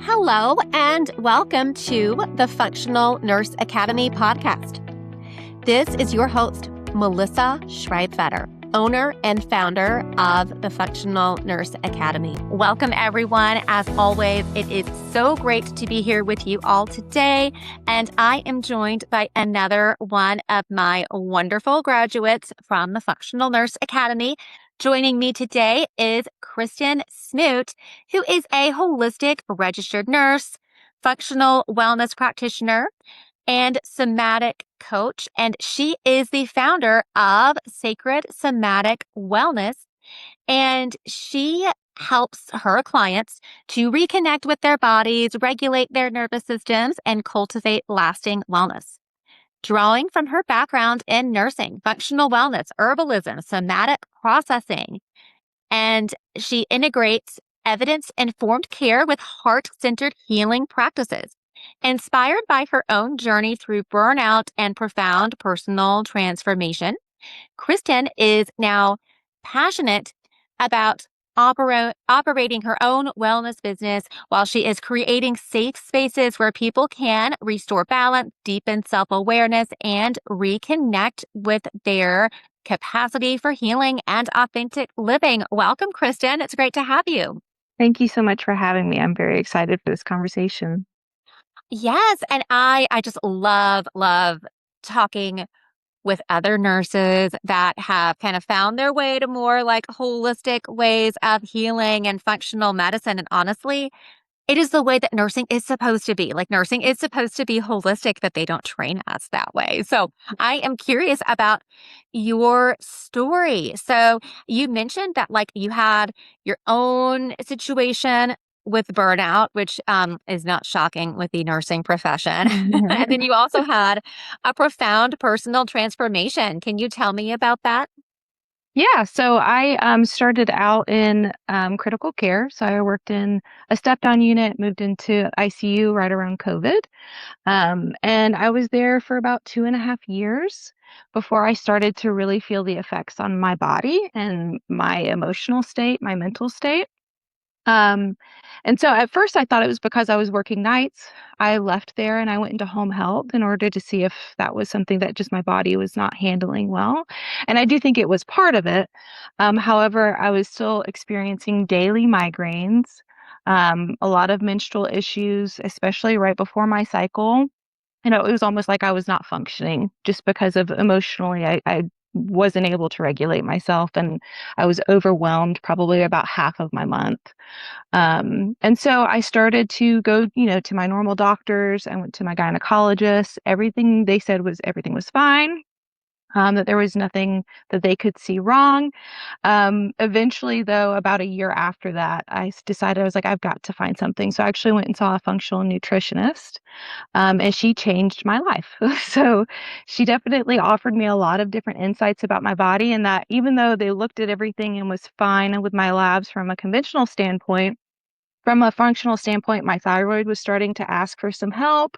Hello, and welcome to the Functional Nurse Academy podcast. This is your host, Melissa Schreibfetter, owner and founder of the Functional Nurse Academy. Welcome, everyone. As always, it is so great to be here with you all today, and I am joined by another one of my wonderful graduates from the Functional Nurse Academy. Joining me today is Christin Smoot, who is a holistic registered nurse, functional wellness practitioner, and somatic coach. And she is the founder of Sacred Somatic Wellness. And she helps her clients to reconnect with their bodies, regulate their nervous systems, and cultivate lasting wellness. Drawing from her background in nursing, functional wellness, herbalism, somatic processing, and she integrates evidence-informed care with heart-centered healing practices. Inspired by her own journey through burnout and profound personal transformation, Christin is now passionate about operating her own wellness business while she is creating safe spaces where people can restore balance, deepen self-awareness, and reconnect with their capacity for healing and authentic living. Welcome, Christin. It's great to have you. Thank you so much for having me. I'm very excited for this conversation. Yes, and I just love talking with other nurses that have kind of found their way to more like holistic ways of healing and functional medicine. And honestly, it is the way that nursing is supposed to be. Like nursing is supposed to be holistic, but they don't train us that way. So I am curious about your story. So you mentioned that like you had your own situation with burnout, which is not shocking with the nursing profession. And then you also had a profound personal transformation. Can you tell me about that? Yeah, so I started out in critical care. So I worked in a step-down unit, moved into ICU right around COVID. And I was there for about 2.5 years before I started to really feel the effects on my body and my emotional state, my mental state. Um, and so at first I thought it was because I was working nights. I left there and I went into home health in order to see if that was something that just my body was not handling well. And I do think it was part of it. However, I was still experiencing daily migraines, a lot of menstrual issues, especially right before my cycle. It was almost like I was not functioning just because of emotionally, I wasn't able to regulate myself and I was overwhelmed probably about half of my month. And so I started to go, to my normal doctors. I went to my gynecologist. Everything they said was everything was fine. That there was nothing that they could see wrong. Eventually, though, about a year after that, decided I was like, I've got to find something. So I actually went and saw a functional nutritionist, and she changed my life. So she definitely offered me a lot of different insights about my body, and that even though they looked at everything and was fine with my labs from a conventional standpoint, from a functional standpoint, my thyroid was starting to ask for some help.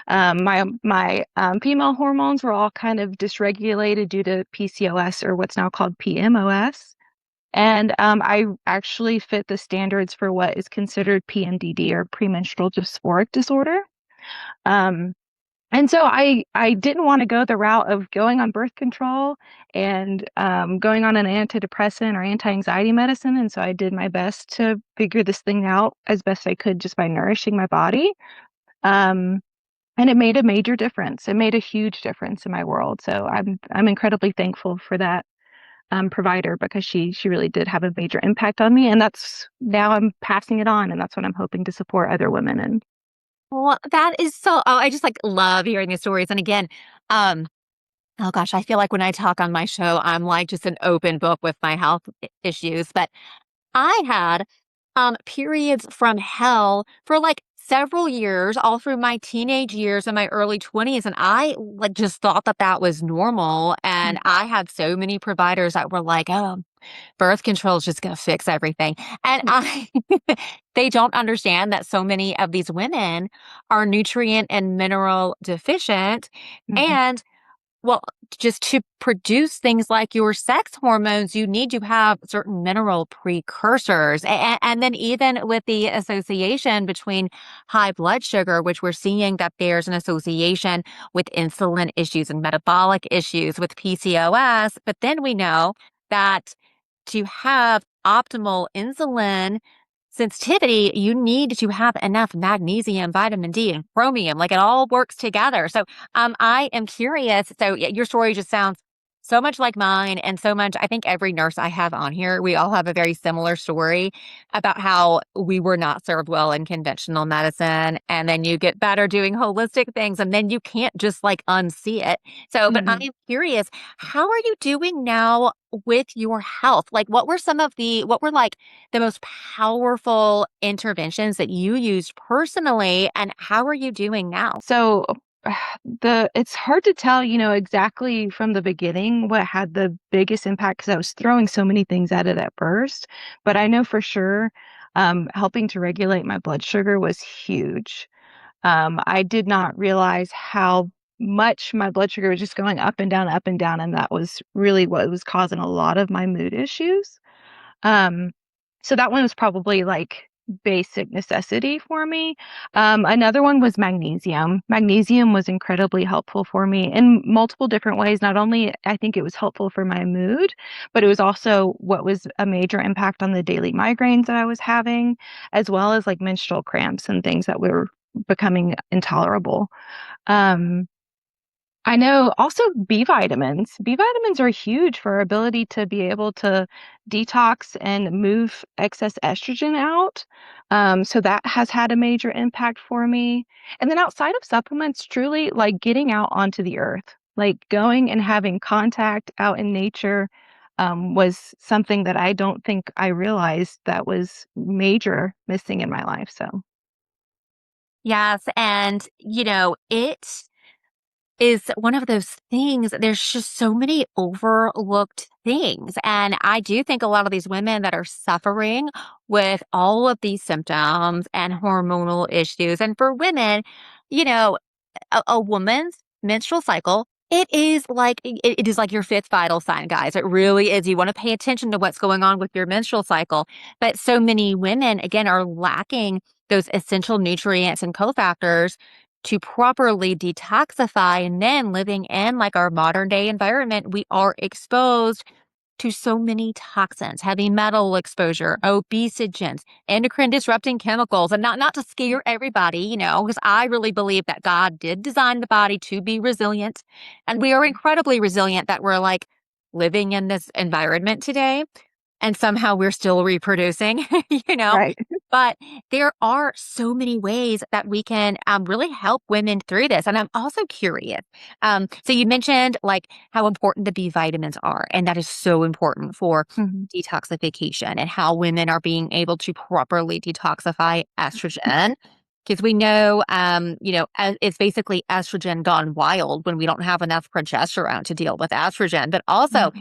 My female hormones were all kind of dysregulated due to PCOS, or what's now called PMOS. And I actually fit the standards for what is considered PMDD, or premenstrual dysphoric disorder. Um, and so I didn't want to go the route of going on birth control and going on an antidepressant or anti-anxiety medicine. And so I did my best to figure this thing out as best I could just by nourishing my body. Um, and it made a major difference. It made a huge difference in my world. So I'm incredibly thankful for that provider, because she really did have a major impact on me. And that's now I'm passing it on, and that's what I'm hoping to support other women in. Well, that is I just like love hearing these stories. And again, um, oh gosh, I feel like when I talk on my show, I'm like just an open book with my health issues. But I had periods from hell for like several years, all through my teenage years and my early 20s. And I like just thought that that was normal. And I had so many providers that were like, oh, birth control is just going to fix everything. And they don't understand that so many of these women are nutrient and mineral deficient. Mhm. And Well, just to produce things like your sex hormones, you need to have certain mineral precursors. And then even with the association between high blood sugar, which we're seeing that there's an association with insulin issues and metabolic issues with PCOS. But then we know that to have optimal insulin sensitivity, you need to have enough magnesium, vitamin D, and chromium. Like it all works together. So I am curious. So your story just sounds so much like mine, and so much. I think every nurse I have on here, we all have a very similar story about how we were not served well in conventional medicine. And then you get better doing holistic things, and then you can't just like unsee it. So, but I'm Mhm. curious, how are you doing now with your health? Like, what were like the most powerful interventions that you used personally, and how are you doing now? So the it's hard to tell, exactly from the beginning what had the biggest impact because I was throwing so many things at it at first. But I know for sure helping to regulate my blood sugar was huge. I did not realize how much my blood sugar was just going up and down, and that was really what was causing a lot of my mood issues. Um, so that one was probably like basic necessity for me. Another one was magnesium. Magnesium was incredibly helpful for me in multiple different ways. Not only I think it was helpful for my mood, but it was also what was a major impact on the daily migraines that I was having, as well as like menstrual cramps and things that were becoming intolerable. Um, I know also B vitamins. B vitamins are huge for our ability to be able to detox and move excess estrogen out. So that has had a major impact for me. And then outside of supplements, truly like getting out onto the earth, like going and having contact out in nature, was something that I don't think I realized that was major missing in my life. So, Yes, and it is one of those things. There's just so many overlooked things. And I do think a lot of these women that are suffering with all of these symptoms and hormonal issues, and for women, you know, a woman's menstrual cycle, it is like your fifth vital sign, guys. It really is. You want to pay attention to what's going on with your menstrual cycle. But so many women, again, are lacking those essential nutrients and cofactors to properly detoxify. And then living in like our modern day environment, we are exposed to so many toxins, heavy metal exposure, obesogens, endocrine disrupting chemicals, and not to scare everybody, because I really believe that God did design the body to be resilient, and we are incredibly resilient that we're like living in this environment today and somehow we're still reproducing, you know? right. But there are so many ways that we can really help women through this. And I'm also curious. So you mentioned like how important the B vitamins are, and that is so important for Mhm. detoxification and how women are being able to properly detoxify estrogen. Because we know, it's basically estrogen gone wild when we don't have enough progesterone to deal with estrogen. But also, Mhm.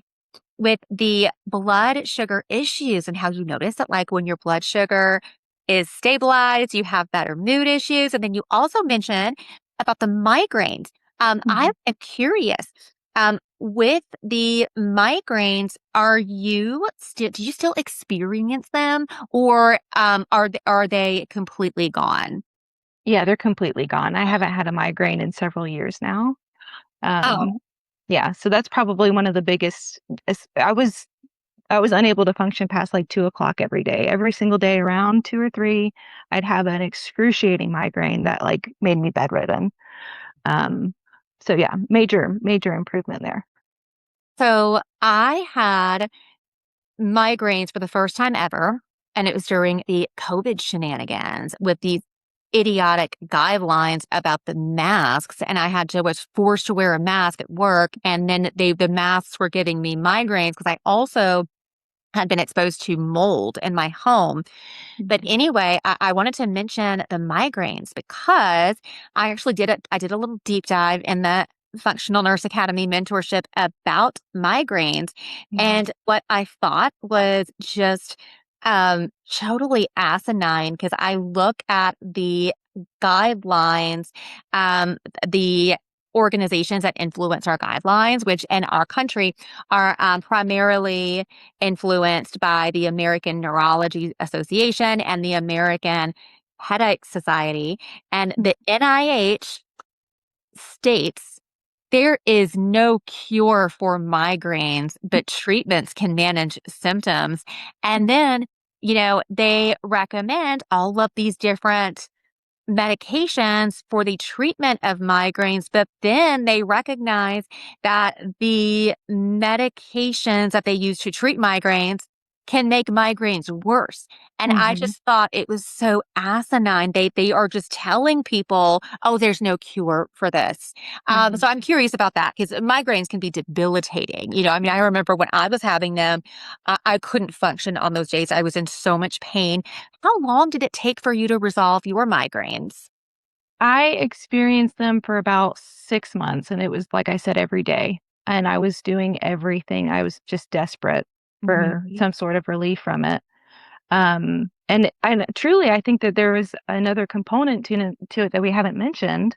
with the blood sugar issues and how you notice that like when your blood sugar is stabilized, you have better mood issues. And then you also mentioned about the migraines. I Mhm. am curious. With the migraines, do you still experience them, or are they completely gone? Yeah, they're completely gone. I haven't had a migraine in several years now. Oh, Um, yeah, so that's probably one of the biggest I was unable to function past like 2 o'clock every day. Every single day around 2 or 3, I'd have an excruciating migraine that like made me bedridden. Um, so yeah, major improvement there. so I had migraines for the first time ever. And it was during the COVID shenanigans with these idiotic guidelines about the masks. And was forced to wear a mask at work. And then the masks were giving me migraines because I also had been exposed to mold in my home. But Mhm. anyway, I wanted to mention the migraines because I actually did it. I did a little deep dive in the Functional Nurse Academy mentorship about migraines. Mhm. And what I thought was just totally asinine because I look at the guidelines, the organizations that influence our guidelines, which in our country are primarily influenced by the American Neurology Association and the American Headache Society. And the NIH states there is no cure for migraines, but treatments can manage symptoms. And then, they recommend all of these different medications for the treatment of migraines, but then they recognize that the medications that they use to treat migraines can make migraines worse. And I Mhm. just thought it was so asinine. They are just telling people, oh, there's no cure for this. Mhm. So I'm curious about that because migraines can be debilitating. I remember when I was having them, I couldn't function on those days. I was in so much pain. How long did it take for you to resolve your migraines? I experienced them for about 6 months, and it was, like I said, every day, and I was doing everything. I was just desperate for Mhm. some sort of relief from it. And truly, I think that there is another component to it that we haven't mentioned.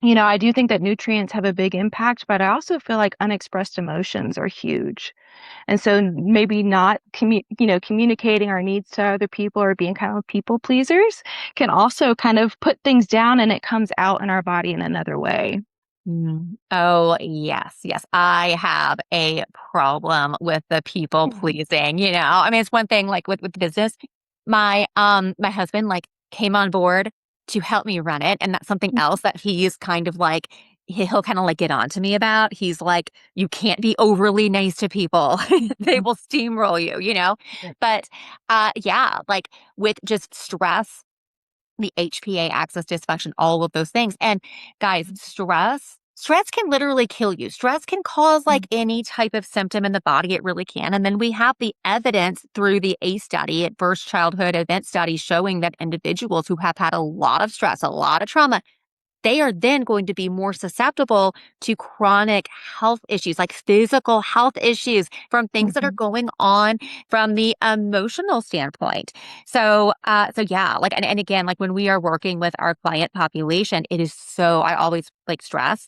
I do think that nutrients have a big impact, but I also feel like unexpressed emotions are huge. And so maybe not communicating our needs to other people or being kind of people pleasers can also kind of put things down and it comes out in our body in another way. Oh, yes, yes. I have a problem with the people Mhm. pleasing, I mean, it's one thing like with business. My husband like came on board to help me run it, and that's something else that he's kind of like he'll kind of like get on to me about. He's like, you can't be overly nice to people. They Mhm. will steamroll you. Right. But yeah, like with just stress, the HPA axis dysfunction, all of those things. And guys, stress can literally kill you. Stress can cause like any type of symptom in the body. It really can. And then we have the evidence through the ACE study, Adverse Childhood Event Study, showing that individuals who have had a lot of stress, a lot of trauma, they are then going to be more susceptible to chronic health issues, like physical health issues from things that are Mhm. going on from the emotional standpoint. So yeah, like, and again, like when we are working with our client population, it is so, I always like stress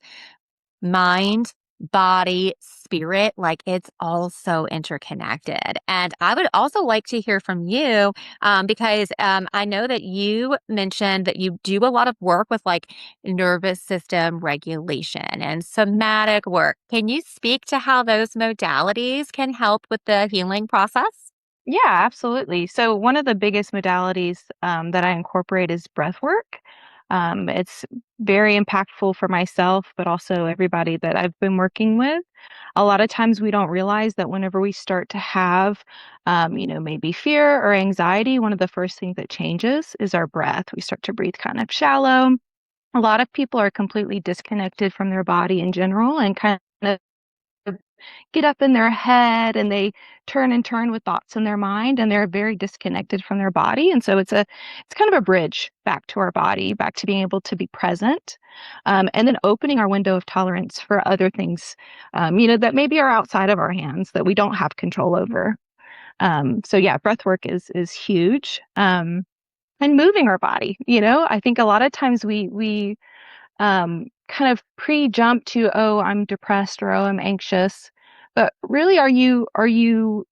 mind, body, spirit, like it's all so interconnected. And I would also like to hear from you because I know that you mentioned that you do a lot of work with like nervous system regulation and somatic work. Can you speak to how those modalities can help with the healing process? Yeah, absolutely. So one of the biggest modalities that I incorporate is breath work. It's very impactful for myself, but also everybody that I've been working with. A lot of times we don't realize that whenever we start to have, maybe fear or anxiety, one of the first things that changes is our breath. We start to breathe kind of shallow. A lot of people are completely disconnected from their body in general and kind of get up in their head and they turn and turn with thoughts in their mind and they're very disconnected from their body, and so it's kind of a bridge back to our body, back to being able to be present, and then opening our window of tolerance for other things, that maybe are outside of our hands that we don't have control over. So yeah, breath work is huge, and moving our body. I think a lot of times we kind of pre-jump to, "Oh, I'm depressed," or, "Oh, I'm anxious." But really, are you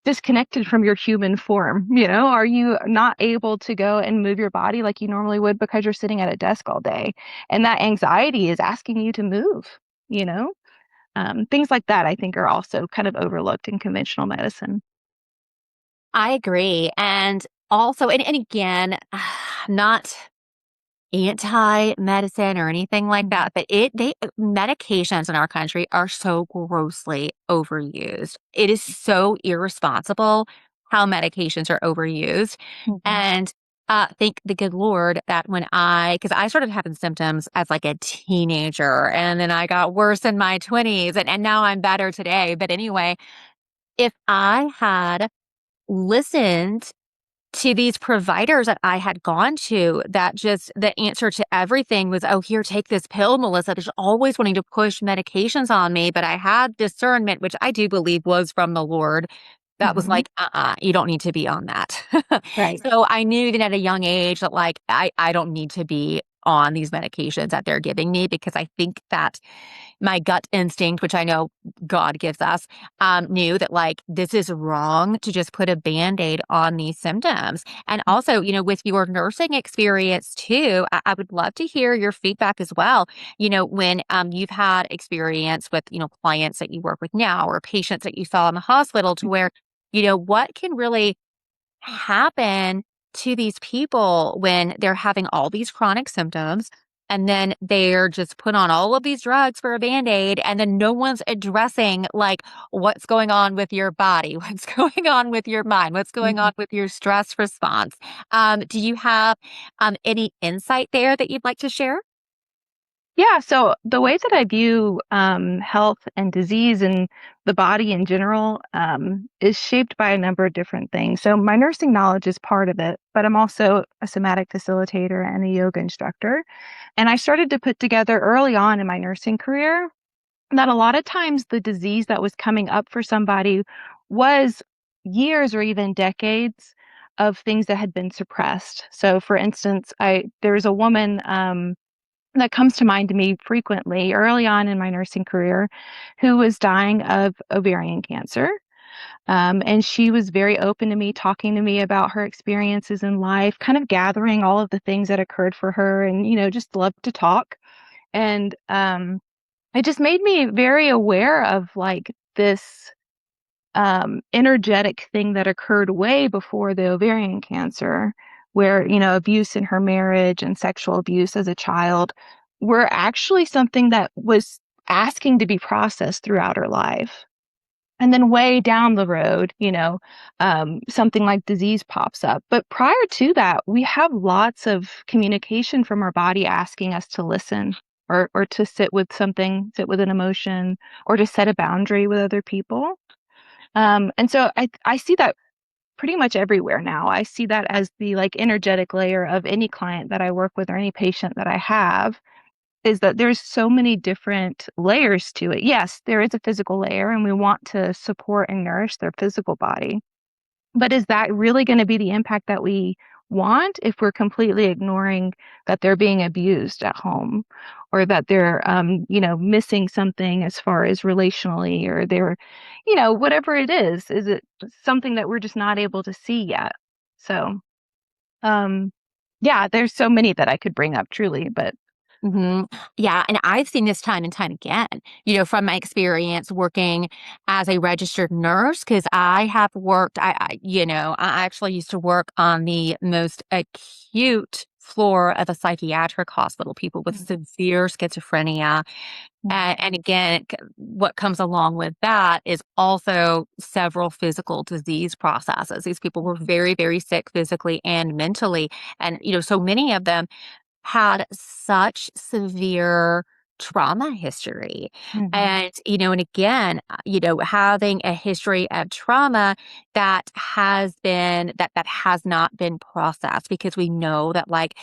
disconnected from your human form? Are you not able to go and move your body like you normally would because you're sitting at a desk all day? And that anxiety is asking you to move, you know? Things like that I think are also kind of overlooked in conventional medicine. I agree. And also, and again, not anti-medicine or anything like Mhm. that, but medications in our country are so grossly overused. It is so irresponsible how medications are overused. Mhm. And thank the good Lord that because I started having symptoms as like a teenager and then I got worse in my 20s and now I'm better today. But anyway, if I had listened to these providers that I had gone to that just the answer to everything was, "Oh, here, take this pill, Melissa." They're just always wanting to push medications on me, but I had discernment, which I do believe was from the Lord, that was Mhm. like, you don't need to be on that." Right. So I knew that at a young age that like I don't need to be on these medications that they're giving me, because I think that my gut instinct, which I know God gives us, knew that like this is wrong to just put a band-aid on these symptoms. And also, with your nursing experience too, I would love to hear your feedback as well. When you've had experience with, clients that you work with now or patients that you saw in the hospital to where, what can really happen to these people when they're having all these chronic symptoms and then they're just put on all of these drugs for a band-aid, and then no one's addressing like what's going on with your body, what's going on with your mind, what's going on with your stress response. Do you have any insight there that you'd like to share? Yeah, so the way that I view health and disease and the body in general is shaped by a number of different things. So my nursing knowledge is part of it, but I'm also a somatic facilitator and a yoga instructor. And I started to put together early on in my nursing career that a lot of times the disease that was coming up for somebody was years or even decades of things that had been suppressed. So for instance, there's a woman that comes to mind to me frequently early on in my nursing career who was dying of ovarian cancer. And she was very open to me, talking to me about her experiences in life, kind of gathering all of the things that occurred for her and, just loved to talk. And it just made me very aware of like this energetic thing that occurred way before the ovarian cancer, where, abuse in her marriage and sexual abuse as a child were actually something that was asking to be processed throughout her life. And then way down the road, something like disease pops up. But prior to that, we have lots of communication from our body asking us to listen or to sit with something, sit with an emotion, or to set a boundary with other people. And so I see that pretty much everywhere now. I see that as the like energetic layer of any client that I work with or any patient that I have is that there's so many different layers to it. Yes, there is a physical layer and we want to support and nourish their physical body. But is that really going to be the impact that we want if we're completely ignoring that they're being abused at home or that they're, missing something as far as relationally or they're, whatever it is it something that we're just not able to see yet? So, yeah, there's so many that I could bring up truly, but hmm Yeah. And I've seen this time and time again, from my experience working as a registered nurse, because I have worked, I actually used to work on the most acute floor of a psychiatric hospital, people with severe schizophrenia. And again, what comes along with that is also several physical disease processes. These people were very, very sick physically and mentally. And, so many of them had such severe trauma history. Mhm. And again, having a history of trauma that has not been processed, because we know that like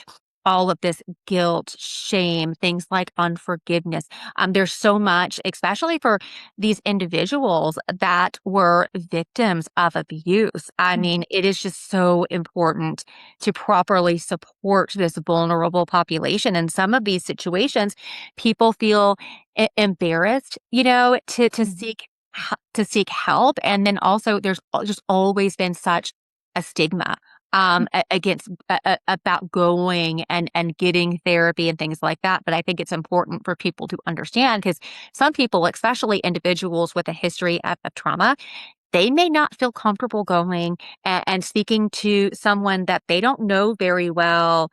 all of this guilt, shame, things like unforgiveness. There's so much, especially for these individuals that were victims of abuse. I mean, it is just so important to properly support this vulnerable population. In some of these situations, people feel embarrassed, to seek help, and then also there's just always been such a stigma against about going and getting therapy and things like that. But I think it's important for people to understand, because some people, especially individuals with a history of trauma, they may not feel comfortable going and speaking to someone that they don't know very well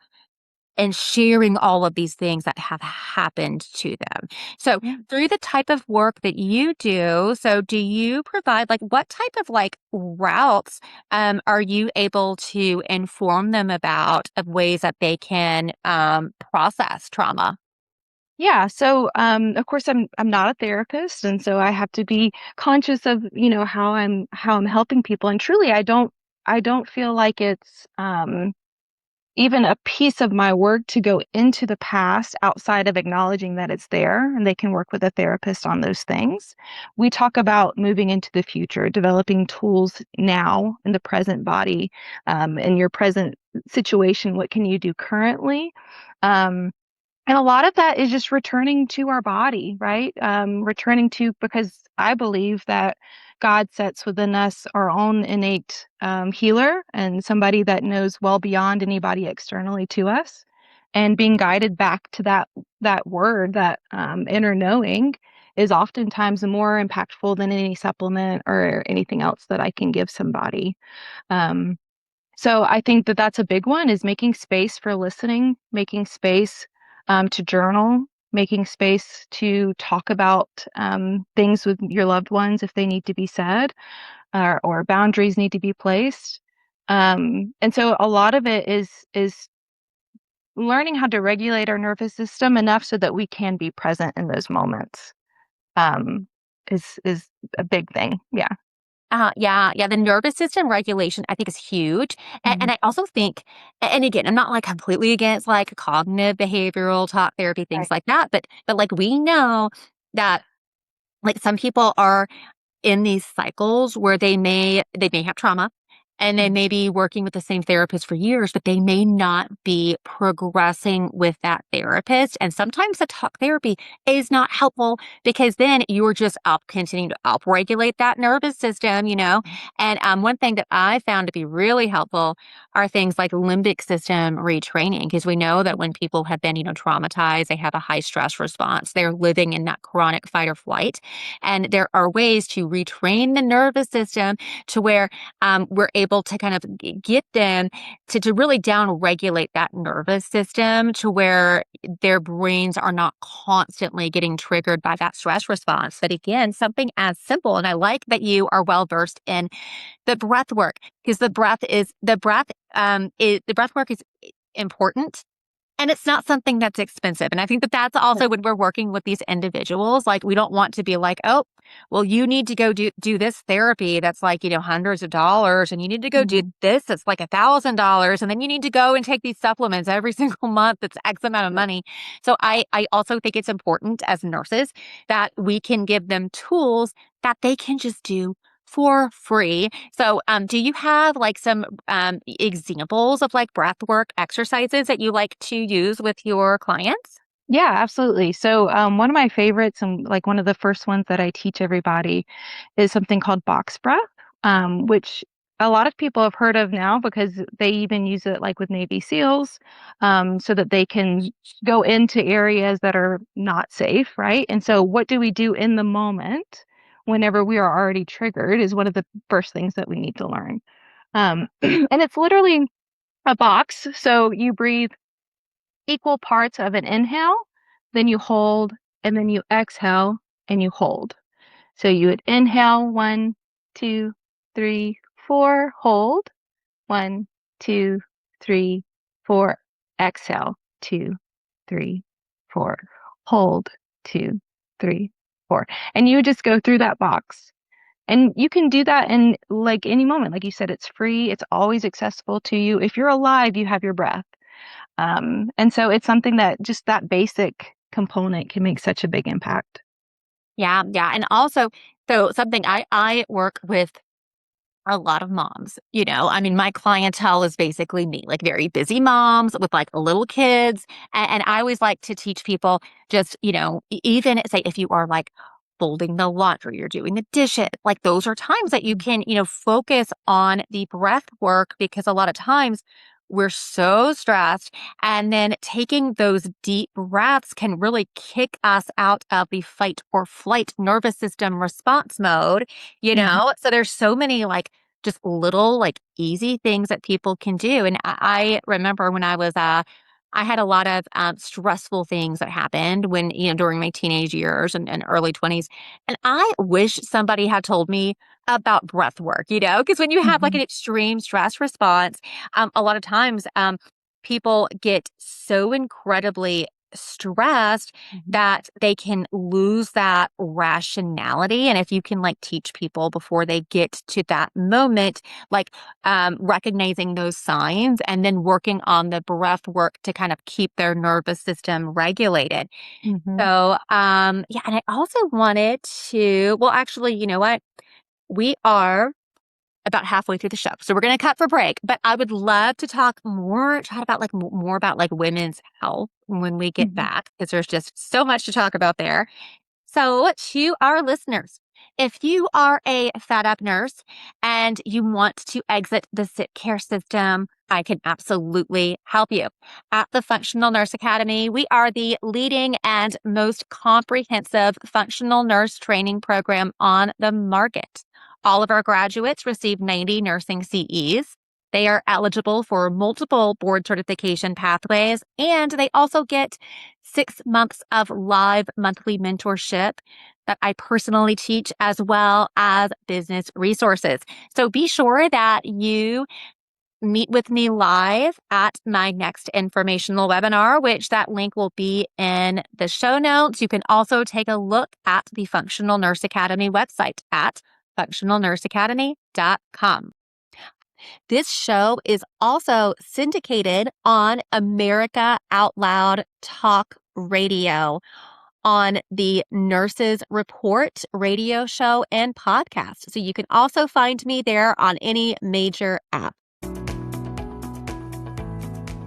and sharing all of these things that have happened to them. So Yeah. through the type of work that you do, so do you provide like what type of like routes are you able to inform them about of ways that they can process trauma? Yeah, so of course I'm not a therapist and so I have to be conscious of, how I'm helping people and truly I don't feel like it's even a piece of my work to go into the past outside of acknowledging that it's there, and they can work with a therapist on those things. We talk about moving into the future, developing tools now in the present body, in your present situation. What can you do currently? Um, and a lot of that is just returning to our body, right? Returning to, because I believe that God sets within us our own innate healer and somebody that knows well beyond anybody externally to us. And being guided back to that word, that inner knowing, is oftentimes more impactful than any supplement or anything else that I can give somebody. Um, so I think that that's a big one, is making space for listening, making space to journal, making space to talk about things with your loved ones if they need to be said, or boundaries need to be placed. And so a lot of it is learning how to regulate our nervous system enough so that we can be present in those moments. Um, is a big thing. Yeah. Yeah. The nervous system regulation, I think, is huge. And Mhm. I also think, and again, I'm not like completely against like cognitive behavioral talk therapy, things Right. like that. But like we know that like some people are in these cycles where they may have trauma and they Mhm. may be working with the same therapist for years, but they may not be progressing with that therapist. And sometimes the talk therapy is not helpful because then you're just continuing to upregulate that nervous system, you know? And one thing that I found to be really helpful are things like limbic system retraining, because we know that when people have been, traumatized, they have a high stress response, they're living in that chronic fight or flight. And there are ways to retrain the nervous system to where we're able to kind of get them to really down regulate that nervous system to where their brains are not constantly getting triggered by that stress response. But again, something as simple, and I like that you are well versed in the breath work, because the breath work is important, and it's not something that's expensive. And I think that that's also when we're working with these individuals, like we don't want to be like, oh, well, you need to go do this therapy that's like, hundreds of dollars, and you need to go do Mhm. this that's like $1,000, and then you need to go and take these supplements every single month that's X amount of Yep. money. So I also think it's important as nurses that we can give them tools that they can just do for free. So, do you have like some examples of like breath work exercises that you like to use with your clients? Yeah, absolutely. So, one of my favorites, and like one of the first ones that I teach everybody, is something called box breath, which a lot of people have heard of now because they even use it like with Navy SEALs, so that they can go into areas that are not safe, right? And so, what do we do in the moment whenever we are already triggered is one of the first things that we need to learn. And it's literally a box. So, you breathe equal parts of an inhale, then you hold, and then you exhale and you hold. So you would inhale 1, 2, 3, 4, hold 1, 2, 3, 4, exhale 2, 3, 4, hold 2, 3, 4. And you would just go through that box. And you can do that in like any moment. Like you said, it's free, it's always accessible to you. If you're alive, you have your breath. And so it's something that just that basic component can make such a big impact. Yeah. And also, so something I work with a lot of moms, I mean, my clientele is basically me, like very busy moms with like little kids. And I always like to teach people just, even say if you are like folding the laundry, you're doing the dishes, like those are times that you Mm. can, focus on the breath work, because a lot of times we're so stressed. And then taking those deep breaths can really kick us out of the fight or flight nervous system response mode, you Mhm. know? So there's so many like just little like easy things that people can do. And I remember when I had a lot of stressful things that happened when, during my teenage years and early 20s. And I wish somebody had told me about breath work, because when you have like Mhm. an extreme stress response, a lot of times people get so incredibly stressed that they can lose that rationality. And if you can like teach people before they get to that moment, like recognizing those signs and then working on the breath work to kind of keep their nervous system regulated. Mhm. So, yeah, and I also wanted to, well, actually, you know what? We are about halfway through the show. So we're going to cut for break, but I would love to talk more, chat about like more about like women's health when we get Mhm. back, because there's just so much to talk about there. So, to our listeners, if you are a fed up nurse and you want to exit the sick care system, I can absolutely help you. At the Functional Nurse Academy, we are the leading and most comprehensive functional nurse training program on the market. All of our graduates receive 90 nursing CEs. They are eligible for multiple board certification pathways, and they also get 6 months of live monthly mentorship that I personally teach, as well as business resources. So be sure that you meet with me live at my next informational webinar, which that link will be in the show notes. You can also take a look at the Functional Nurse Academy website at functionalnurseacademy.com. This show is also syndicated on America Out Loud Talk Radio, on the Nurses Report radio show and podcast. So you can also find me there on any major app.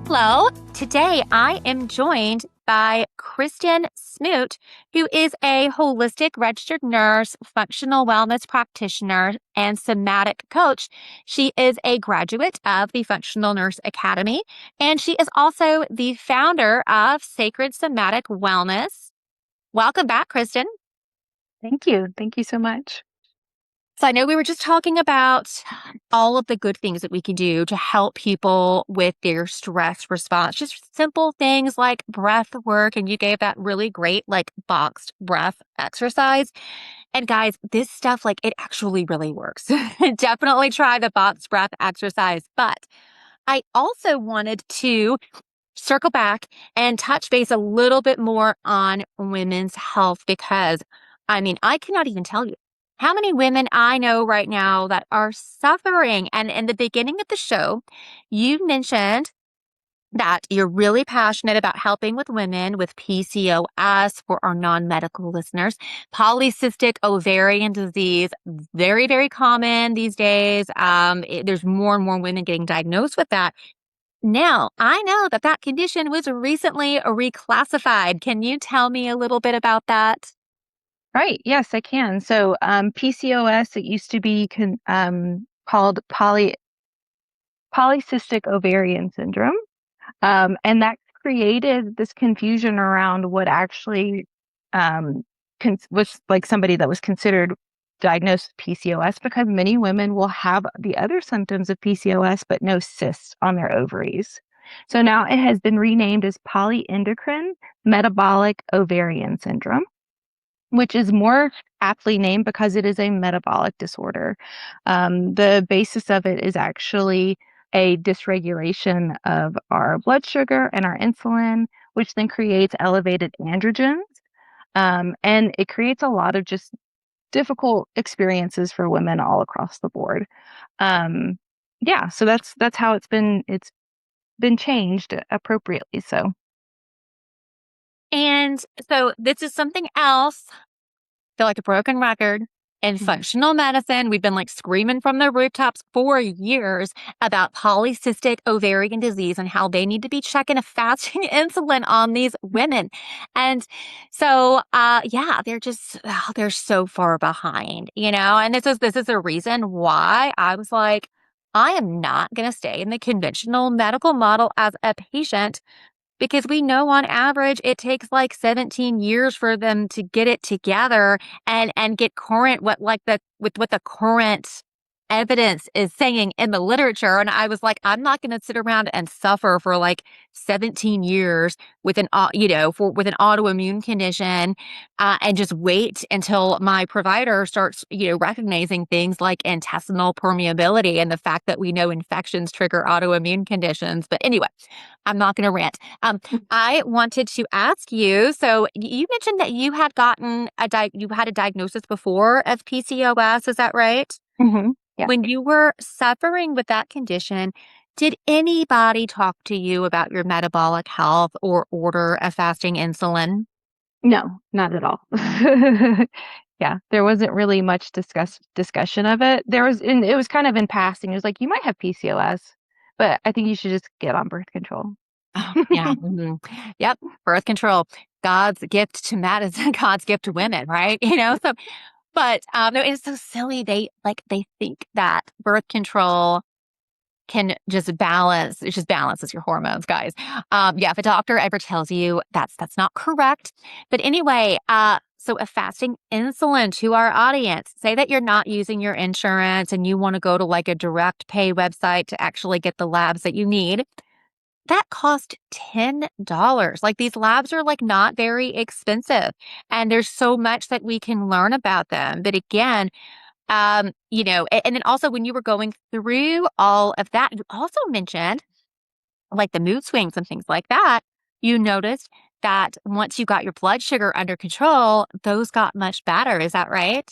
Hello. Today I am joined by Christin Smoot, who is a holistic registered nurse, functional wellness practitioner, and somatic coach. She is a graduate of the Functional Nurse Academy, and she is also the founder of Sacred Somatic Wellness. Welcome back, Christin. Thank you. Thank you so much. So I know we were just talking about all of the good things that we can do to help people with their stress response, just simple things like breath work. And you gave that really great, like boxed breath exercise. And guys, this stuff, like it actually really works. Definitely try the boxed breath exercise. But I also wanted to circle back and touch base a little bit more on women's health, because I mean, I cannot even tell you how many women I know right now that are suffering. And in the beginning of the show, you mentioned that you're really passionate about helping with women with PCOS. For our non-medical listeners, polycystic ovarian disease, very, very common these days. There's more and more women getting diagnosed with that. Now, I know that that condition was recently reclassified. Can you tell me a little bit about that? Right. Yes, I can. So, PCOS, it used to be called polycystic ovarian syndrome. And that created this confusion around what actually was like somebody that was considered diagnosed with PCOS, because many women will have the other symptoms of PCOS, but no cysts on their ovaries. So now it has been renamed as polyendocrine metabolic ovarian syndrome, which is more aptly named because it is a metabolic disorder. The basis of it is actually a dysregulation of our blood sugar and our insulin, which then creates elevated androgens. And it creates a lot of just difficult experiences for women all across the board. Um, yeah, so that's how it's been changed appropriately. So And so this is something else. Feel like a broken record. In mhm. functional medicine, we've been like screaming from the rooftops for years about polycystic ovarian disease and how they need to be checking a fasting insulin on these women. And so, yeah, they're so far behind, and this is a reason why I was like, I am not going to stay in the conventional medical model as a patient, because we know on average it takes like 17 years for them to get it together and get current with what the current evidence is saying in the literature. And I was like, I'm not going to sit around and suffer for like 17 years with with an autoimmune condition, and just wait until my provider starts, recognizing things like intestinal permeability and the fact that we know infections trigger autoimmune conditions. But anyway, I'm not going to rant. I wanted to ask you, so you mentioned that you had gotten you had a diagnosis before of PCOS, is that right? Hmm. Yeah. When you were suffering with that condition, did anybody talk to you about your metabolic health or order a fasting insulin? No, not at all. Yeah, there wasn't really much discussion of it. And it was kind of in passing. It was like, you might have PCOS, but I think you should just get on birth control. Oh, yeah. Yep. Birth control, God's gift to medicine, God's gift to women, right? So, but no, it's so silly. They think that birth control can it just balances your hormones, guys. Yeah, if a doctor ever tells you that's not correct. But anyway, so a fasting insulin to our audience, say that you're not using your insurance and you want to go to like a direct pay website to actually get the labs that you need. That cost $10. Like these labs are like not very expensive. And there's so much that we can learn about them. But again, and then also when you were going through all of that, you also mentioned like the mood swings and things like that. You noticed that once you got your blood sugar under control, those got much better. Is that right?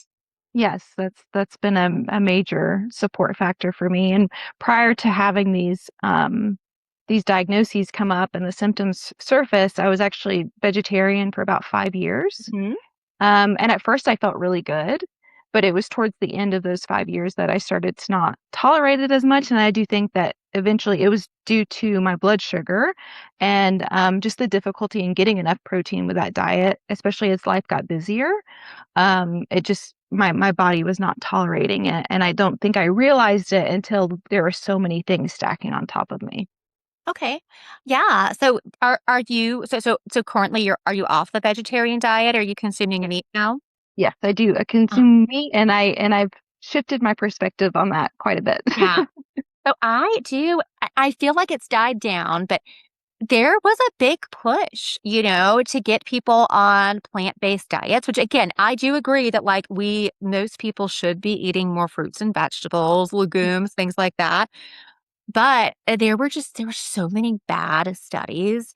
Yes, that's been a major support factor for me. And prior to having these diagnoses come up and the symptoms surface, I was actually vegetarian for about 5 years. Hmm. And at first I felt really good, but it was towards the end of those 5 years that I started to not tolerate it as much. And I do think that eventually it was due to my blood sugar and just the difficulty in getting enough protein with that diet, especially as life got busier. It just my body was not tolerating it, and I don't think I realized it until there were so many things stacking on top of me. Okay. Yeah. So are you so currently are you off the vegetarian diet? Are you consuming meat now? Yes, I do. I Oh, consume meat, and I've shifted my perspective on that quite a bit. yeah. So I do. I feel like it's died down, but there was a big push, to get people on plant-based diets, which again, I do agree that like most people should be eating more fruits and vegetables, legumes, things like that. But there were so many bad studies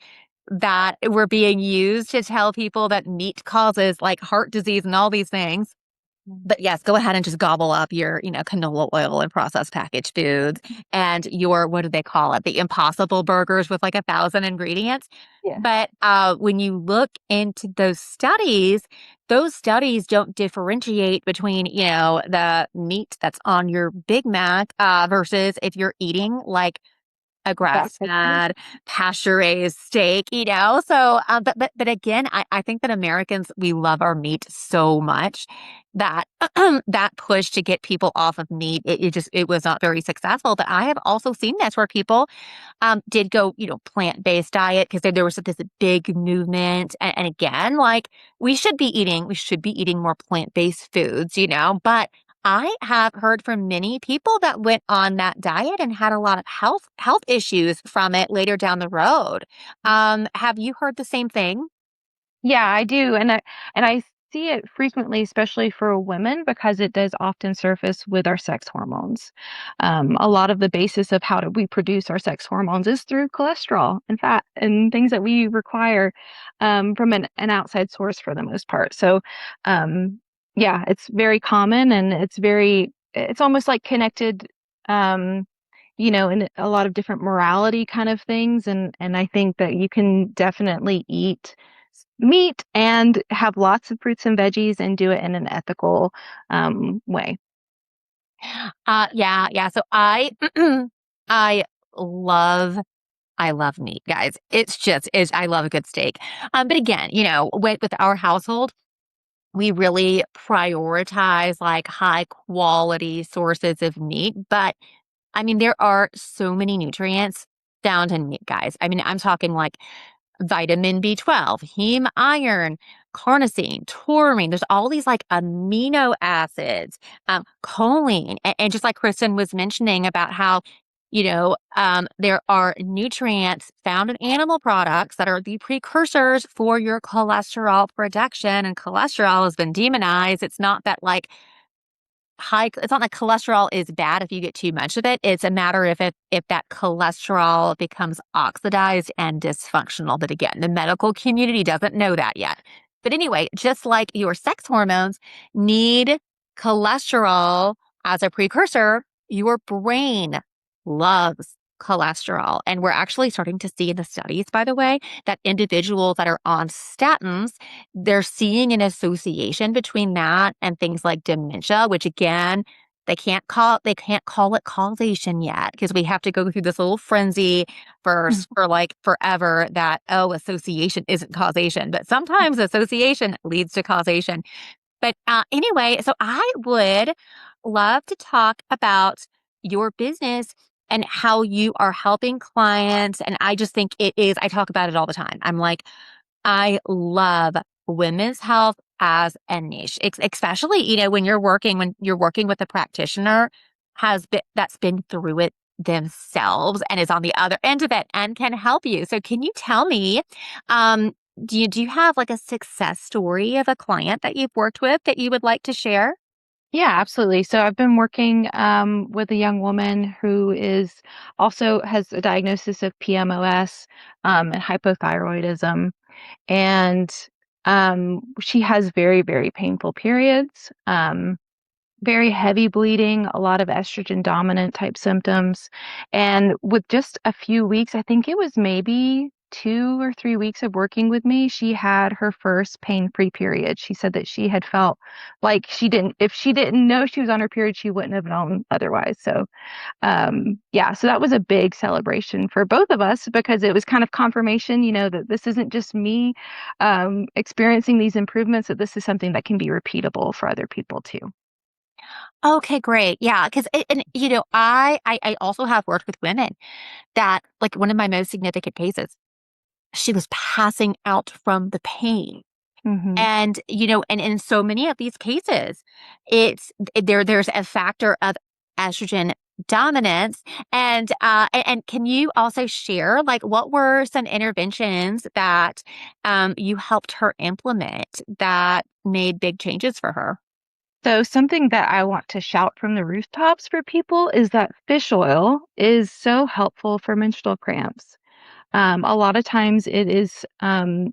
that were being used to tell people that meat causes like heart disease and all these things. But yes, go ahead and just gobble up your, canola oil and processed packaged foods and your, what do they call it? The impossible burgers with like 1,000 ingredients. Yeah, But when you look into those studies don't differentiate between, the meat that's on your Big Mac versus if you're eating like a fat. grass-fed, pasture-raised steak, you know? So, but again, I think that Americans, we love our meat so much that that push to get people off of meat, it was not very successful. But I have also seen this where people did go, plant-based diet because there was this big movement. And again, like we should be eating more plant-based foods, but I have heard from many people that went on that diet and had a lot of health issues from it later down the road. Have you heard the same thing? Yeah, I do, and I see it frequently, especially for women, because it does often surface with our sex hormones. A lot of the basis of how do we produce our sex hormones is through cholesterol and fat and things that we require from an outside source for the most part. So, yeah, it's very common, and it's almost like connected. Um, in a lot of different morality kind of things, and I think that you can definitely eat meat and have lots of fruits and veggies and do it in an ethical way. Yeah, yeah. So I love I love meat, guys. I love a good steak. But again, with our household, we really prioritize like high quality sources of meat. But I mean, there are so many nutrients found in meat, guys. I mean, I'm talking like vitamin B12, heme iron, carnosine, taurine. There's all these like amino acids, choline, and just like Kristen was mentioning about how, there are nutrients found in animal products that are the precursors for your cholesterol production, and cholesterol has been demonized. It's not like cholesterol is bad if you get too much of it. It's a matter of if that cholesterol becomes oxidized and dysfunctional. But again, the medical community doesn't know that yet. But anyway, just like your sex hormones need cholesterol as a precursor, your brain loves cholesterol. And we're actually starting to see in the studies, by the way, that individuals that are on statins, they're seeing an association between that and things like dementia, which again, they can't call it causation yet because we have to go through this little frenzy first for like forever that, oh, association isn't causation, but sometimes association leads to causation. But anyway, so I would love to talk about your business and how you are helping clients. And I just think I talk about it all the time. I'm like, I love women's health as a niche, especially, when you're working with a practitioner that's been through it themselves and is on the other end of it and can help you. So can you tell me, um, do you have like a success story of a client that you've worked with that you would like to share? Yeah, absolutely. So I've been working with a young woman who is also has a diagnosis of PMOS and hypothyroidism, and she has very, very painful periods. Very heavy bleeding, a lot of estrogen dominant type symptoms. And with just a few weeks, I think it was maybe 2 or 3 weeks of working with me, she had her first pain-free period. She said that she had felt like if she didn't know she was on her period, she wouldn't have known otherwise. So, yeah, so that was a big celebration for both of us because it was kind of confirmation, that this isn't just me experiencing these improvements, that this is something that can be repeatable for other people too. Okay, great. Yeah, because I also have worked with women that, like, one of my most significant cases, she was passing out from the pain. Mhm. And, and in so many of these cases, there's a factor of estrogen dominance. And can you also share, like, what were some interventions that you helped her implement that made big changes for her? So something that I want to shout from the rooftops for people is that fish oil is so helpful for menstrual cramps. A lot of times it is the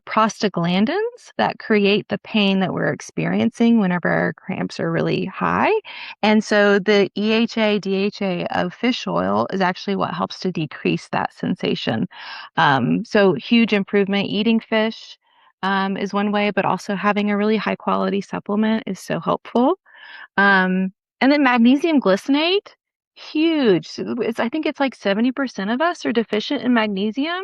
prostaglandins that create the pain that we're experiencing whenever our cramps are really high. And so the EHA, DHA of fish oil is actually what helps to decrease that sensation. So huge improvement. Eating fish is one way, but also having a really high quality supplement is so helpful. Um, and then magnesium glycinate, huge. I think it's like 70% of us are deficient in magnesium.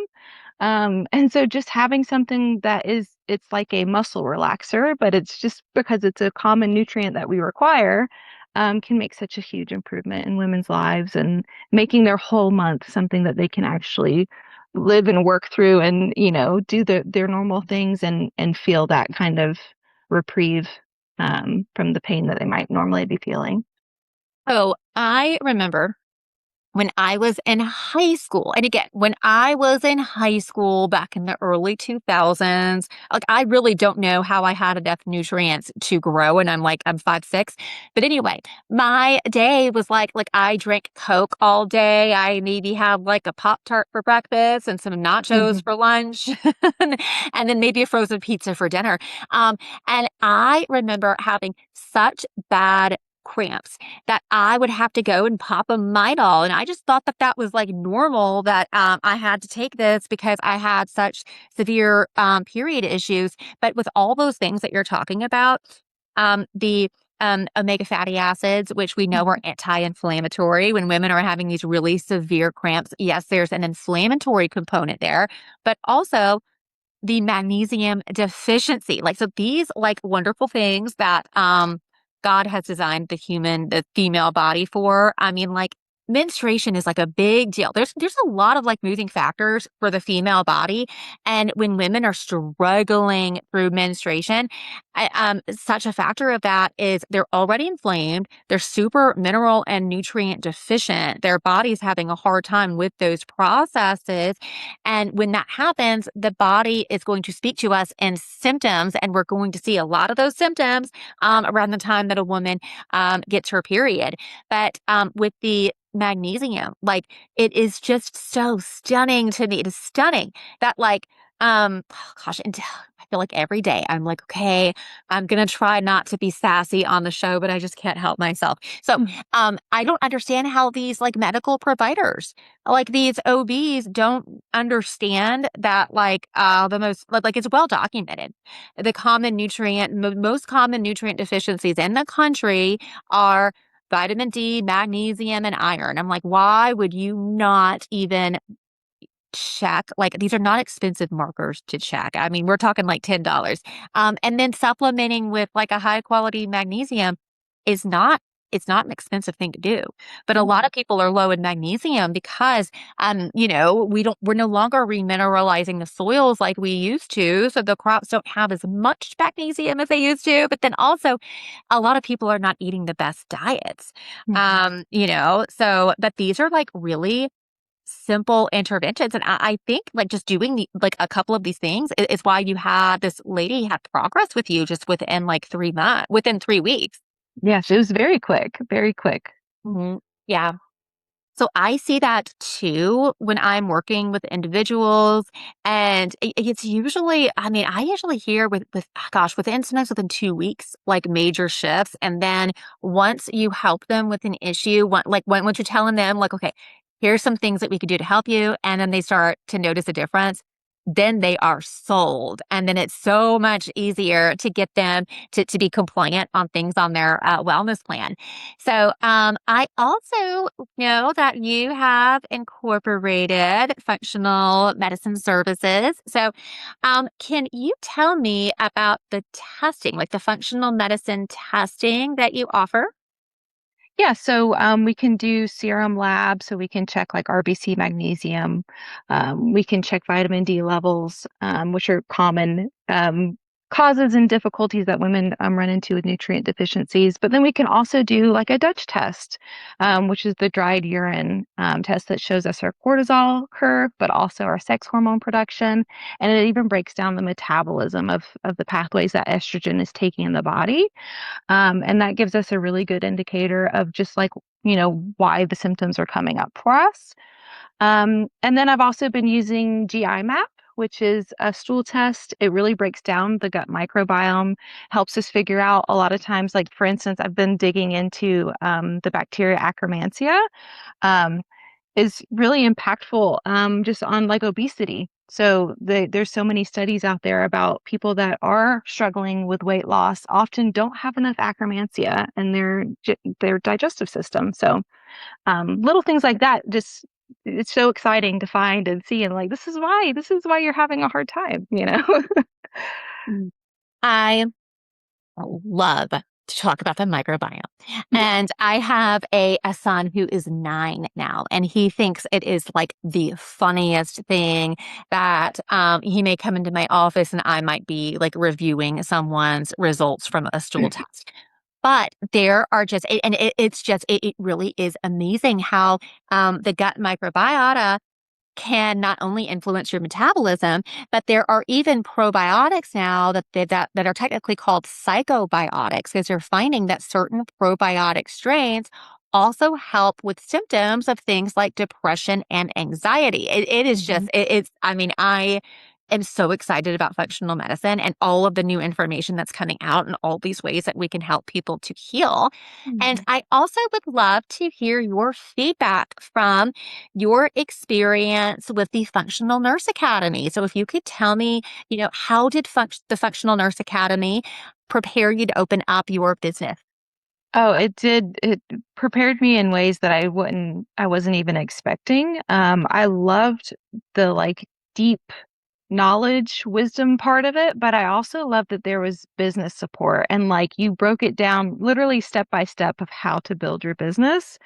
And so just having something it's like a muscle relaxer, but it's just because it's a common nutrient that we require, can make such a huge improvement in women's lives and making their whole month something that they can actually live and work through and, do their normal things and feel that kind of reprieve, from the pain that they might normally be feeling. Oh, I remember when I was in high school, and again, when I was in high school back in the early 2000s, like, I really don't know how I had enough nutrients to grow, and I'm 5'6". But anyway, my day was like I drank Coke all day. I maybe had like a Pop-Tart for breakfast and some nachos Mhm. for lunch, and then maybe a frozen pizza for dinner. Um, and I remember having such bad cramps that I would have to go and pop a Midol. And I just thought that that was like normal that I had to take this because I had such severe period issues. But with all those things that you're talking about, the omega fatty acids, which we know are Mhm. anti-inflammatory when women are having these really severe cramps. Yes, there's an inflammatory component there, but also the magnesium deficiency. Like, so these like wonderful things that God has designed the female body for. I mean, like, menstruation is like a big deal. There's a lot of like moving factors for the female body. And when women are struggling through menstruation, such a factor of that is they're already inflamed. They're super mineral and nutrient deficient. Their body's having a hard time with those processes. And when that happens, the body is going to speak to us in symptoms. And we're going to see a lot of those symptoms around the time that a woman gets her period. But with the magnesium, like it is just so stunning to me. It is stunning that oh gosh, and I feel like every day I'm like, okay, I'm gonna try not to be sassy on the show, but I just can't help myself. So I don't understand how these like medical providers, like these OBs, don't understand that the most like it's well documented. The most common nutrient deficiencies in the country are vitamin D, magnesium, and iron. I'm like, why would you not even check? Like, these are not expensive markers to check. I mean, we're talking like $10. And then supplementing with like a high quality magnesium is not, it's not an expensive thing to do. But a lot of people are low in magnesium because, we're no longer remineralizing the soils like we used to. So the crops don't have as much magnesium as they used to. But then also, a lot of people are not eating the best diets. But these are like really simple interventions. And I think like just doing a couple of these things is why you had this lady had progress with you just within like 3 months, within 3 weeks. Yes, it was very quick, very quick. Yeah. So I see that too when I'm working with individuals. And it's usually, I mean, I usually hear within sometimes within 2 weeks, like major shifts. And then once you help them with an issue, once you're telling them like, okay, here's some things that we could do to help you. And then they start to notice a difference. Then they are sold. And then it's so much easier to get them to be compliant on things on their wellness plan. So I also know that you have incorporated functional medicine services. So can you tell me about the testing, like the functional medicine testing that you offer? Yeah, so we can do serum labs, so we can check like RBC magnesium. We can check vitamin D levels, which are common causes and difficulties that women run into with nutrient deficiencies. But then we can also do like a Dutch test, which is the dried urine test that shows us our cortisol curve, but also our sex hormone production. And it even breaks down the metabolism of the pathways that estrogen is taking in the body. And that gives us a really good indicator of just like, why the symptoms are coming up for us. And then I've also been using GI map, which is a stool test. It really breaks down the gut microbiome, helps us figure out a lot of times, like for instance, I've been digging into the bacteria Akkermansia. Um, is really impactful just on like obesity. So there's so many studies out there about people that are struggling with weight loss often don't have enough Akkermansia in their digestive system. So little things like that, just it's so exciting to find and see, and like this is why you're having a hard time. Mm. I love to talk about the microbiome. And I have a son who is 9 now, and he thinks it is like the funniest thing that he may come into my office and I might be like reviewing someone's results from a stool test. But there are it really is amazing how the gut microbiota can not only influence your metabolism, but there are even probiotics now that are technically called psychobiotics, because they're finding that certain probiotic strains also help with symptoms of things like depression and anxiety. It is just, it's, I mean, I am so excited about functional medicine and all of the new information that's coming out and all these ways that we can help people to heal. And I also would love to hear your feedback from your experience with the Functional Nurse Academy. So if you could tell me, how did the Functional Nurse Academy prepare you to open up your business? Oh, it did. It prepared me in ways that I wasn't even expecting. I loved the like deep knowledge, wisdom part of it, but I also love that there was business support and like you broke it down literally step by step of how to build your business,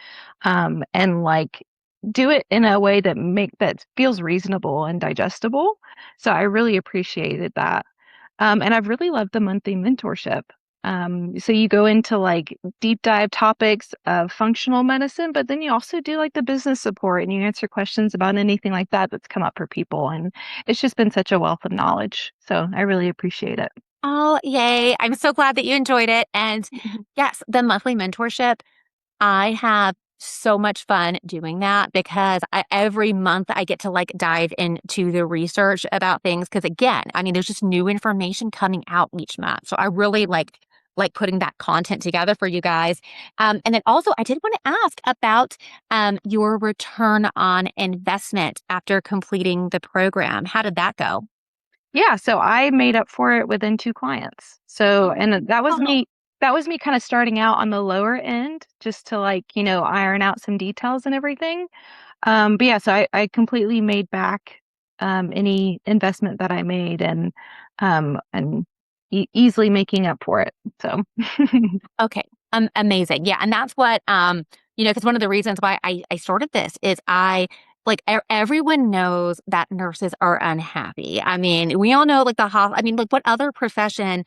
and like do it in a way that feels reasonable and digestible. So I really appreciated that. And I've really loved the monthly mentorship. So you go into like deep dive topics of functional medicine, but then you also do like the business support and you answer questions about anything like that that's come up for people. And it's just been such a wealth of knowledge. So I really appreciate it. Oh, yay. I'm so glad that you enjoyed it. And yes, the monthly mentorship, I have so much fun doing that because every month I get to like dive into the research about things. Because again, I mean, there's just new information coming out each month. So I really like putting that content together for you guys. And then also, I did want to ask about your return on investment after completing the program. How did that go? Yeah, so I made up for it within 2 clients. So, and Oh, that was me kind of starting out on the lower end just to like, iron out some details and everything. But yeah, so I completely made back any investment that I made and easily making up for it. So, okay. Amazing. Yeah. And that's what, because one of the reasons why I started this is everyone knows that nurses are unhappy. I mean, we all know like I mean, like what other profession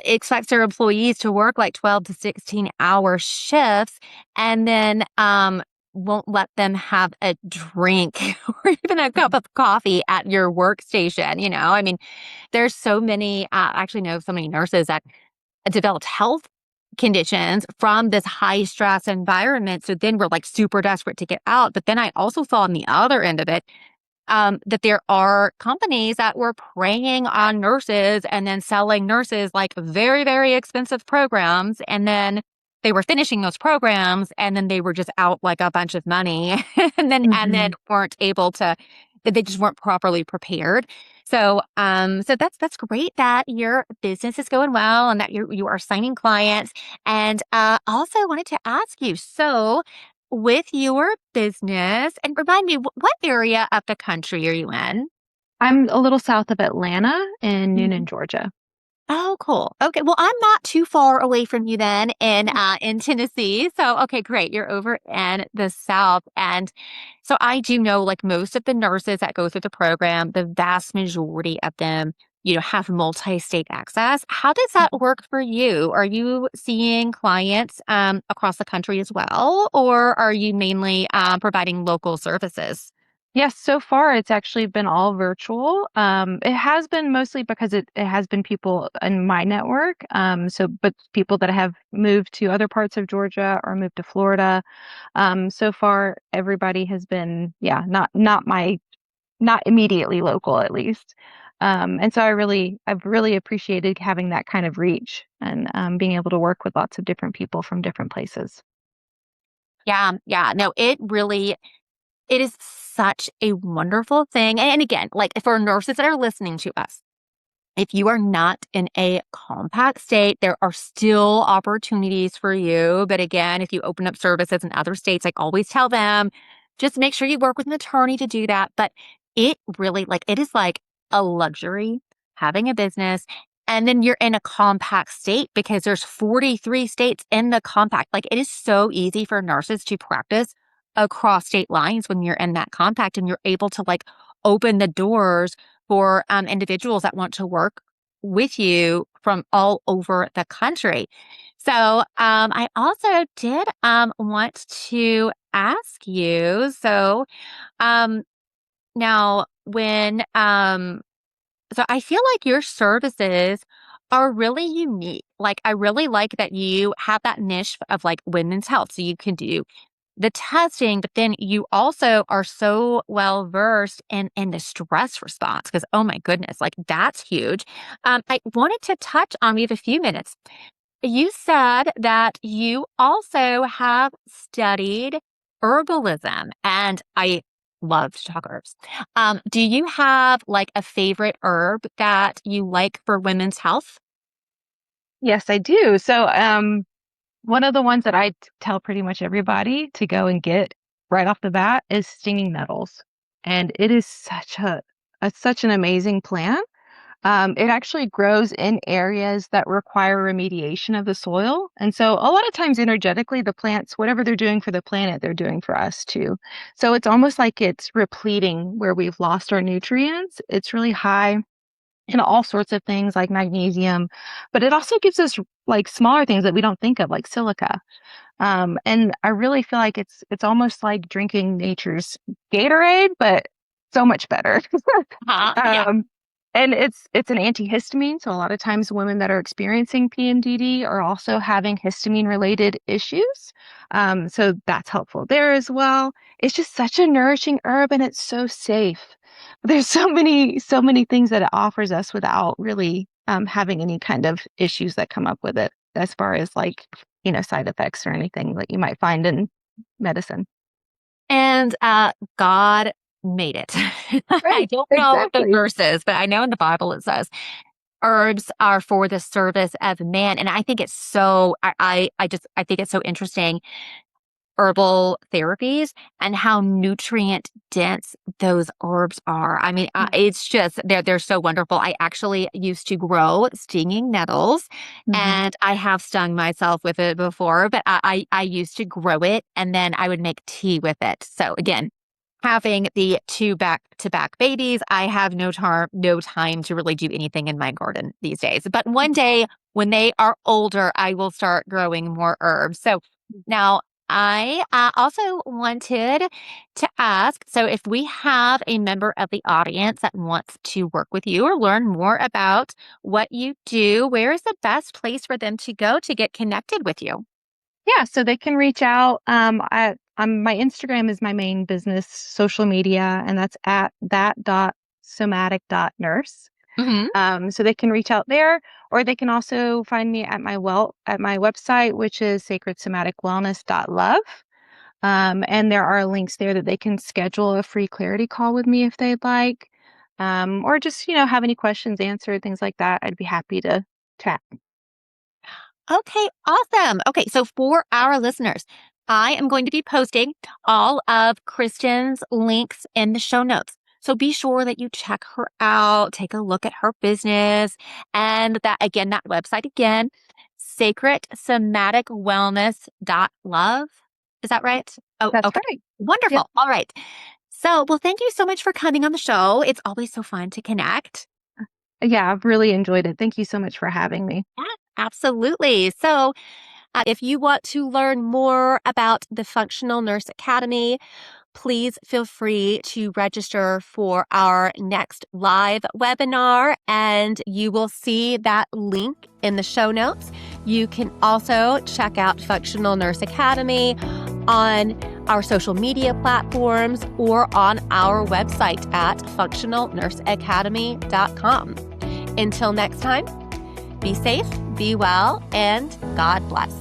expects their employees to work like 12 to 16-hour shifts and then, won't let them have a drink or even a cup of coffee at your workstation. I mean, there's so many, I actually know so many nurses that developed health conditions from this high stress environment. So then we're like super desperate to get out. But then I also saw on the other end of it, that there are companies that were preying on nurses and then selling nurses like very, very expensive programs. And then they were finishing those programs and then they were just out like a bunch of money and then Mhm. weren't able to, that they just weren't properly prepared. So that's great that your business is going well and that you are signing clients. And also wanted to ask you, so with your business, and remind me, what area of the country are you in? I'm a little south of Atlanta in Noonan, Georgia. Oh, cool. Okay. Well, I'm not too far away from you then in Tennessee. So, okay, great. You're over in the South. And so I do know like most of the nurses that go through the program, the vast majority of them, have multi-state access. How does that work for you? Are you seeing clients across the country as well, or are you mainly providing local services? Yes, so far it's actually been all virtual. It has been mostly because it has been people in my network. But people that have moved to other parts of Georgia or moved to Florida. So far everybody has been, yeah, not immediately local at least. And so I've really appreciated having that kind of reach and being able to work with lots of different people from different places. Yeah, yeah. No, it is such a wonderful thing. And again, like for nurses that are listening to us, if you are not in a compact state, there are still opportunities for you. But again, if you open up services in other states, like always tell them, just make sure you work with an attorney to do that. But it really, like, it is like a luxury having a business. And then you're in a compact state because there's 43 states in the compact. Like, it is so easy for nurses to practice across state lines when you're in that compact and you're able to like open the doors for individuals that want to work with you from all over the country. So I also did want to ask you. So um, now, so I feel like your services are really unique. Like, I really like that you have that niche of like women's health. So you can do the testing, but then you also are so well versed in the stress response because oh my goodness, like that's huge. I wanted to touch on. We have a few minutes. You said that you also have studied herbalism, and I love to talk herbs. Do you have like a favorite herb that you like for women's health? Yes, I do. So, one of the ones that tell pretty much everybody to go and get right off the bat is stinging nettles. And it is such a such an amazing plant. It actually grows in areas that require remediation of the soil. And so a lot of times energetically, the plants, whatever they're doing for the planet, they're doing for us too. So it's almost like it's repleting where we've lost our nutrients. It's really high in all sorts of things like magnesium, but it also gives us like smaller things that we don't think of, like silica. And I really feel like it's almost like drinking nature's Gatorade, but so much better. Yeah. um, and it's an antihistamine, so a lot of times women that are experiencing PMDD are also having histamine related issues. So that's helpful there as well. It's just such a nourishing herb, and it's so safe. There's so many things that it offers us without really having any kind of issues that come up with it, as far as like side effects or anything that you might find in medicine. And God made it. I Right, don't know the exactly. verses, but I know in the Bible it says herbs are for the service of man. And I think it's so I think it's so interesting, herbal therapies and how nutrient dense those herbs are. I mean, it's just they're so wonderful. I actually used to grow stinging nettles, Mm-hmm. and I have stung myself with it before, but I used to grow it and then I would make tea with it. So again, having the two back-to-back babies, I have no time to really do anything in my garden these days. But one day when they are older, I will start growing more herbs. So now I also wanted to ask, so if we have a member of the audience that wants to work with you or learn more about what you do, where is the best place for them to go to get connected with you? Yeah, so they can reach out. My Instagram is my main business social media, and that's at that.somatic.nurse. Hmm. So they can reach out there, or they can also find me at at my website, which is sacredsomaticwellness.love. And there are links there that they can schedule a free clarity call with me if they'd like, or just have any questions answered, things like that. I'd be happy to chat. Okay, awesome. Okay, so for our listeners, I am going to be posting all of Kristen's links in the show notes. So be sure that you check her out, take a look at her business, and that website again, sacredsomaticwellness.love. Is that right? Oh, That's okay. right. Yep. Wonderful. All right. So, well, thank you so much for coming on the show. It's always so fun to connect. Yeah, I've really enjoyed it. Thank you so much for having me. Yeah, absolutely. So, if you want to learn more about the Functional Nurse Academy, please feel free to register for our next live webinar, and you will see that link in the show notes. You can also check out Functional Nurse Academy on our social media platforms or on our website at functionalnurseacademy.com. Until next time, be safe, be well, and God bless.